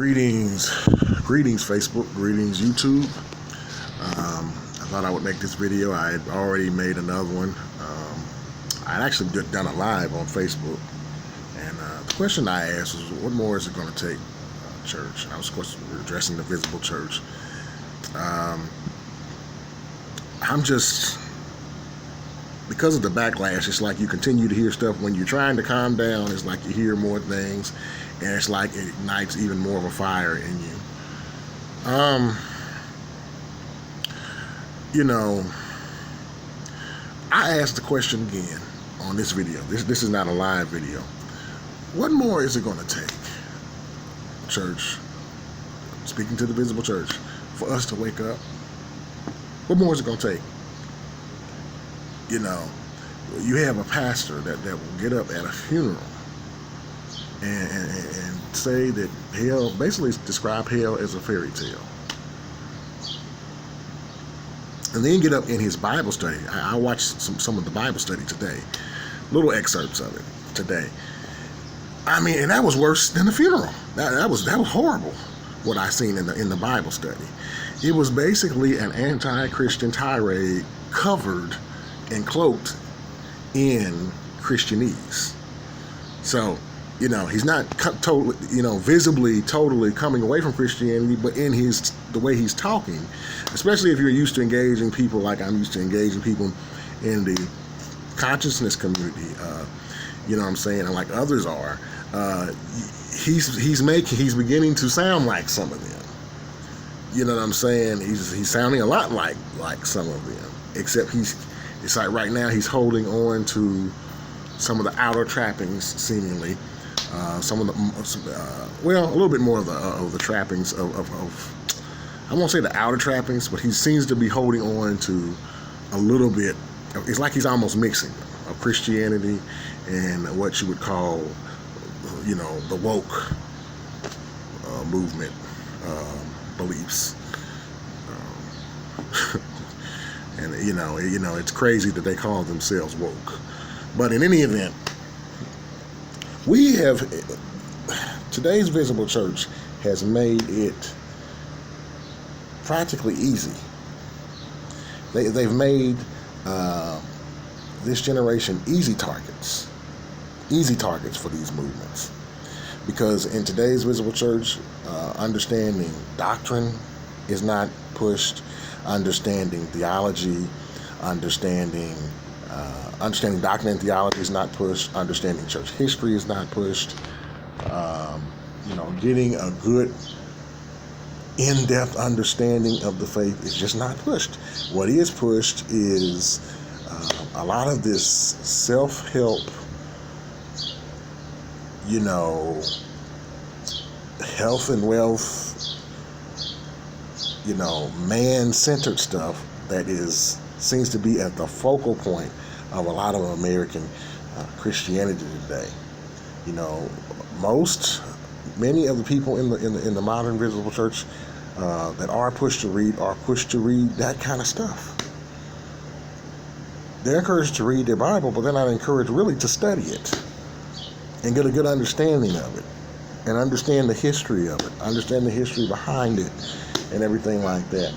Greetings, Facebook, greetings, YouTube. I thought I would make this video. I had already made another one. I'd actually done a live on Facebook, and the question I asked was, what more is it going to take, church? And I was, of course, addressing the visible church. I'm just, because of the backlash, it's like you continue to hear stuff. When you're trying to calm down, it's like you hear more things, and it's like it ignites even more of a fire in you. I asked the question again on this video. This is not a live video. What more is it going to take, church, speaking to the visible church, for us to wake up? What more is it going to take? You have a pastor that will get up at a funeral and say that hell, basically describe hell as a fairy tale. And then get up in his Bible study. I watched some of the Bible study today, little excerpts of it today. I mean, and that was worse than the funeral. That was horrible, what I seen in the Bible study. It was basically an anti-Christian tirade covered and cloaked in Christianese. So, he's not totally, visibly, totally coming away from Christianity, but in the way he's talking, especially if you're used to engaging people like I'm used to engaging people in the consciousness community, what I'm saying, and like others are, he's beginning to sound like some of them. You know what I'm saying? He's sounding a lot like some of them, except it's like right now he's holding on to some of the outer trappings, seemingly. Some of the, a little bit more of the trappings of I won't say the outer trappings, but he seems to be holding on to a little bit. It's like he's almost mixing of Christianity and what you would call, the woke movement beliefs. And it's crazy that they call themselves woke. But in any event, today's visible church has made it practically easy. They've made this generation easy targets for these movements. Because in today's visible church, understanding doctrine is not pushed, understanding theology, understanding doctrine and theology is not pushed, understanding church history is not pushed, getting a good in-depth understanding of the faith is just not pushed. What is pushed is a lot of this self-help, health and wealth, man-centered stuff that seems to be at the focal point of a lot of American Christianity today. Many of the people in the modern visible church that are pushed to read that kind of stuff. They're encouraged to read their Bible, but they're not encouraged really to study it and get a good understanding of it and understand the history of it, understand the history behind it and everything like that.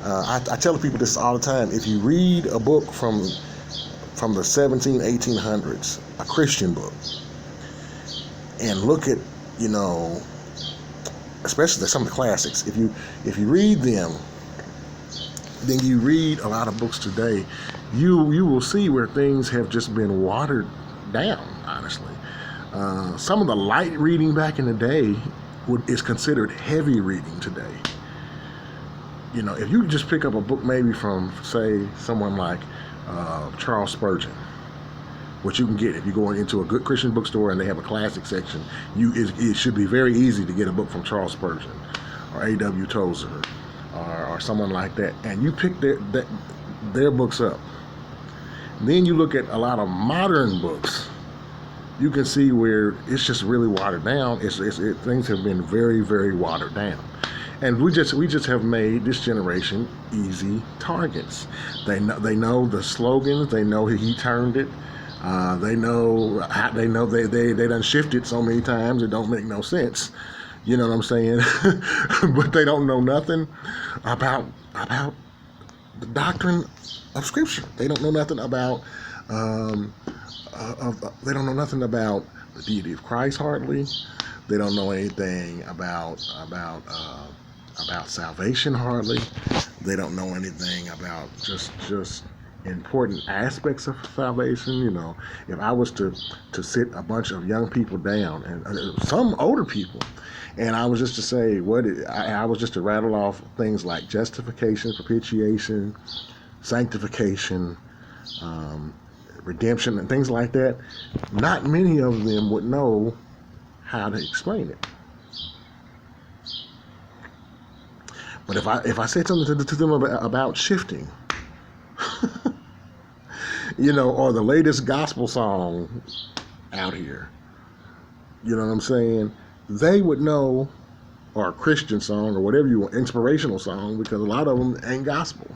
I tell people this all the time. If you read a book from the 1800s, a Christian book, and look at, especially some of the classics, if you read them, then you read a lot of books today, you will see where things have just been watered down, honestly. Some of the light reading back in the day is considered heavy reading today. If you just pick up a book maybe from, say, someone like Charles Spurgeon, which you can get if you go into a good Christian bookstore and they have a classic section, it should be very easy to get a book from Charles Spurgeon or A.W. Tozer or someone like that, and you pick their books up. Then you look at a lot of modern books, you can see where it's just really watered down. Things have been very, very watered down. And we just have made this generation easy targets. They know the slogans. They know he turned it. They know they done shifted so many times it don't make no sense. You know what I'm saying? But they don't know nothing about the doctrine of Scripture. They don't know nothing about they don't know nothing about the deity of Christ hardly. They don't know anything about salvation hardly. They don't know anything about just important aspects of salvation. You know, if I was to sit a bunch of young people down and some older people, and I was just to say I was just to rattle off things like justification, propitiation, sanctification, redemption, and things like that, not many of them would know how to explain it. But if I said something to them about shifting, you know, or the latest gospel song out here, you know what I'm saying, they would know, or a Christian song or whatever you want, inspirational song, because a lot of them ain't gospel.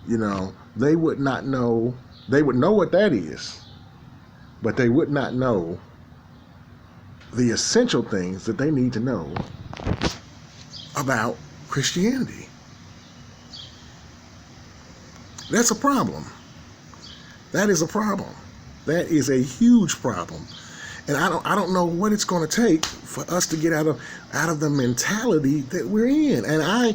You know, they would not know. They would know what that is, but they would not know the essential things that they need to know about Christianity. That's a problem. That is a problem. That is a huge problem. And I don't know what it's going to take for us to get out of the mentality that we're in. And I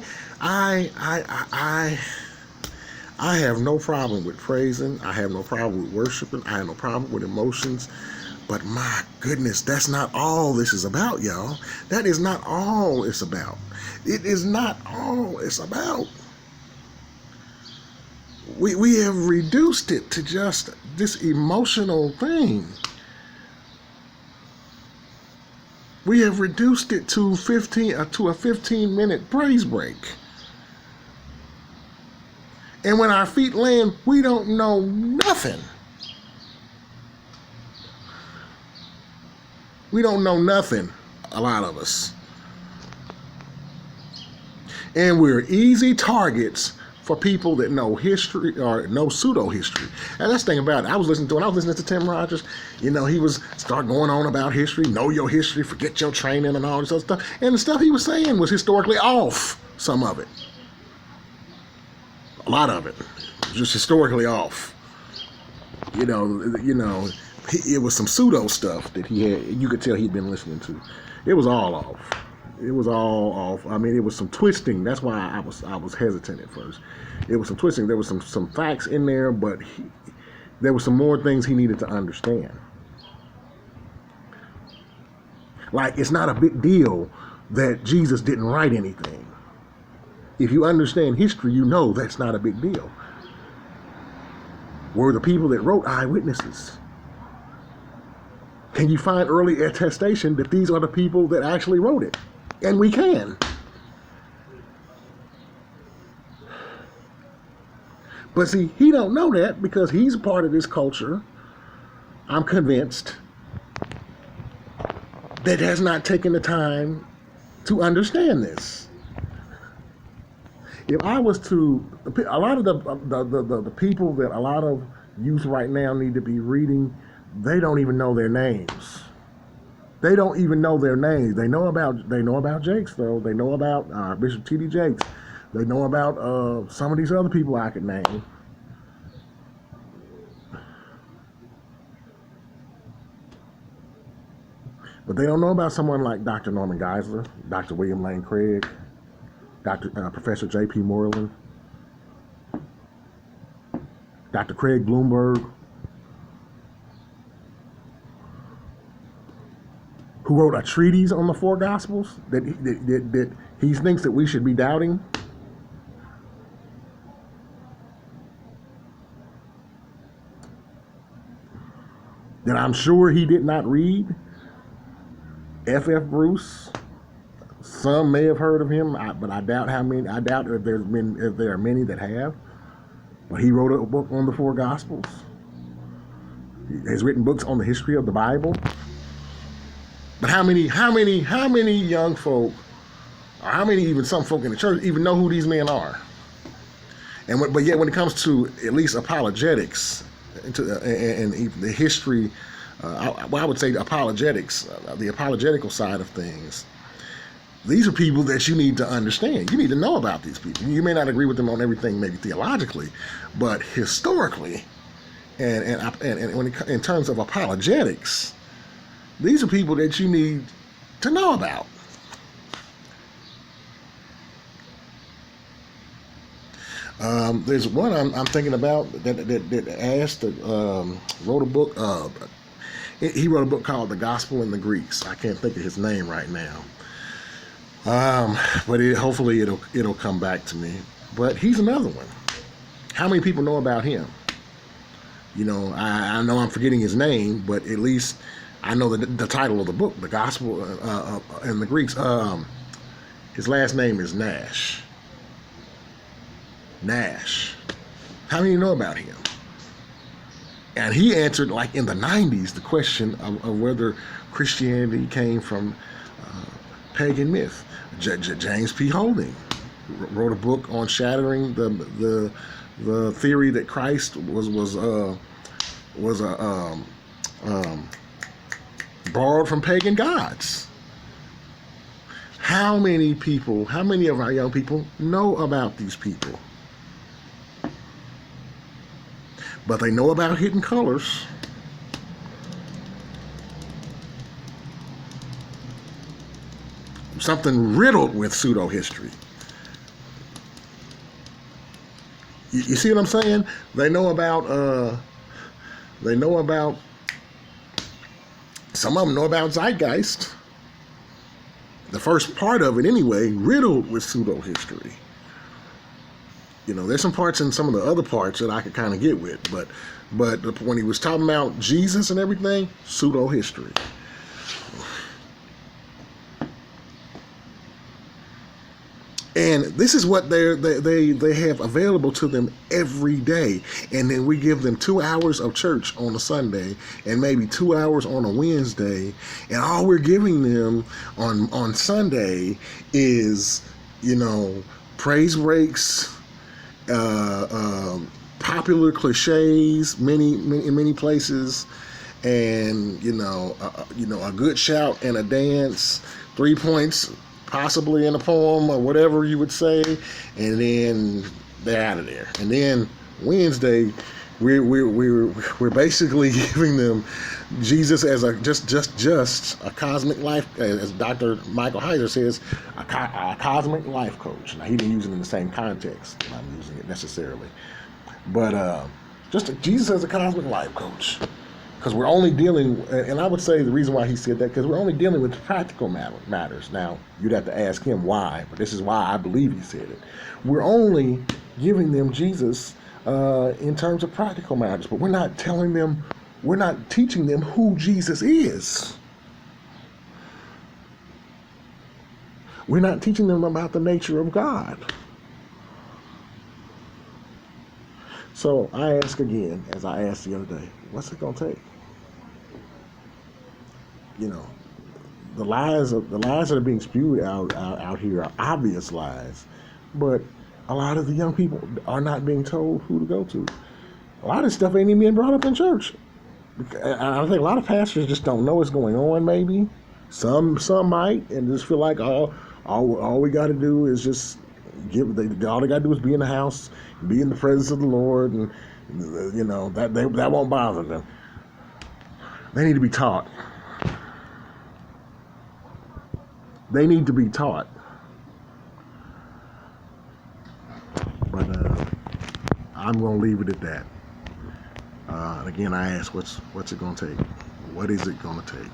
have no problem with praising. I have no problem with worshiping. I have no problem with emotions. But my goodness, that's not all this is about, y'all. That is not all it's about. It is not all it's about. We have reduced it to just this emotional thing. We have reduced it to a 15-minute praise break. And when our feet land, we don't know nothing. We don't know nothing, a lot of us. And we're easy targets for people that know history or know pseudo history. And that's the thing about it. I was listening to Tim Rogers. You know, he was start going on about history, know your history, forget your training and all this other stuff. And the stuff he was saying was historically off, some of it. A lot of it. Just historically off. You know, it was some pseudo stuff that he had. You could tell he'd been listening to. It was all off. It was all off. I mean, it was some twisting. That's why I was hesitant at first. It was some twisting. There was some facts in there, but there were some more things he needed to understand. Like, it's not a big deal that Jesus didn't write anything. If you understand history, you know that's not a big deal. Were the people that wrote eyewitnesses? Can you find early attestation that these are the people that actually wrote it? And we can. But see, he don't know that because he's a part of this culture, I'm convinced, that has not taken the time to understand this. If I was to, a lot of the people that a lot of youth right now need to be reading, they don't even know their names. They don't even know their names. They know about Jakes though. They know about Bishop T.D. Jakes. They know about some of these other people I could name. But they don't know about someone like Dr. Norman Geisler, Dr. William Lane Craig, Professor J.P. Moreland, Dr. Craig Bloomberg, who wrote a treatise on the four Gospels that he thinks that we should be doubting. That I'm sure he did not read. F.F. Bruce. Some may have heard of him, but I doubt how many. I doubt if there are many that have. But he wrote a book on the four Gospels. He has written books on the history of the Bible. But how many young folk, or how many even some folk in the church even know who these men are? But yet when it comes to at least apologetics and the history, I would say apologetics, the apologetical side of things, These are people that you need to understand. You need to know about these people. You may not agree with them on everything, maybe theologically, but historically, and when in terms of apologetics, these are people that you need to know about. There's one I'm thinking about that asked, wrote a book. He wrote a book called The Gospel in the Greeks. I can't think of his name right now, but hopefully it'll come back to me. But he's another one. How many people know about him? You know, I know I'm forgetting his name, but at least I know the title of the book, The Gospel in the Greeks. His last name is Nash. Nash. How many know about him? And he answered, like in the 90s, the question of whether Christianity came from pagan myth. James P. Holding wrote a book on shattering the theory that Christ was borrowed from pagan gods. How many of our young people know about these people? But they know about Hidden Colors. Something riddled with pseudo-history. You see what I'm saying? They know about, some of them know about Zeitgeist. The first part of it anyway, riddled with pseudo-history. You know, there's some parts in some of the other parts that I could kind of get with, but when he was talking about Jesus and everything, pseudo-history. And this is what they have available to them every day. And then we give them 2 hours of church on a Sunday and maybe 2 hours on a Wednesday. And all we're giving them on Sunday is, you know, praise breaks, popular cliches, in many places, and you know, a good shout and a dance, 3 points, possibly in a poem or whatever you would say, and then they're out of there. And then Wednesday, we're basically giving them Jesus as a just a cosmic life, as Dr. Michael Heiser says, a cosmic life coach. Now, he didn't use it in the same context that I'm using it necessarily, but just Jesus as a cosmic life coach. Because we're only dealing, and I would say the reason why he said that, because we're only dealing with practical matters. Now, you'd have to ask him why, but this is why I believe he said it. We're only giving them Jesus in terms of practical matters, but we're not teaching them who Jesus is. We're not teaching them about the nature of God. So I ask again, as I asked the other day, what's it going to take? You know, the lies that are being spewed out here are obvious lies, but a lot of the young people are not being told who to go to. A lot of stuff ain't even being brought up in church. I think a lot of pastors just don't know what's going on. Maybe some might, and just feel like all we got to do is just all they got to do is be in the house, be in the presence of the Lord, and you know that won't bother them. They need to be taught. They need to be taught. But I'm going to leave it at that. Again, I ask, what's it going to take? What is it going to take?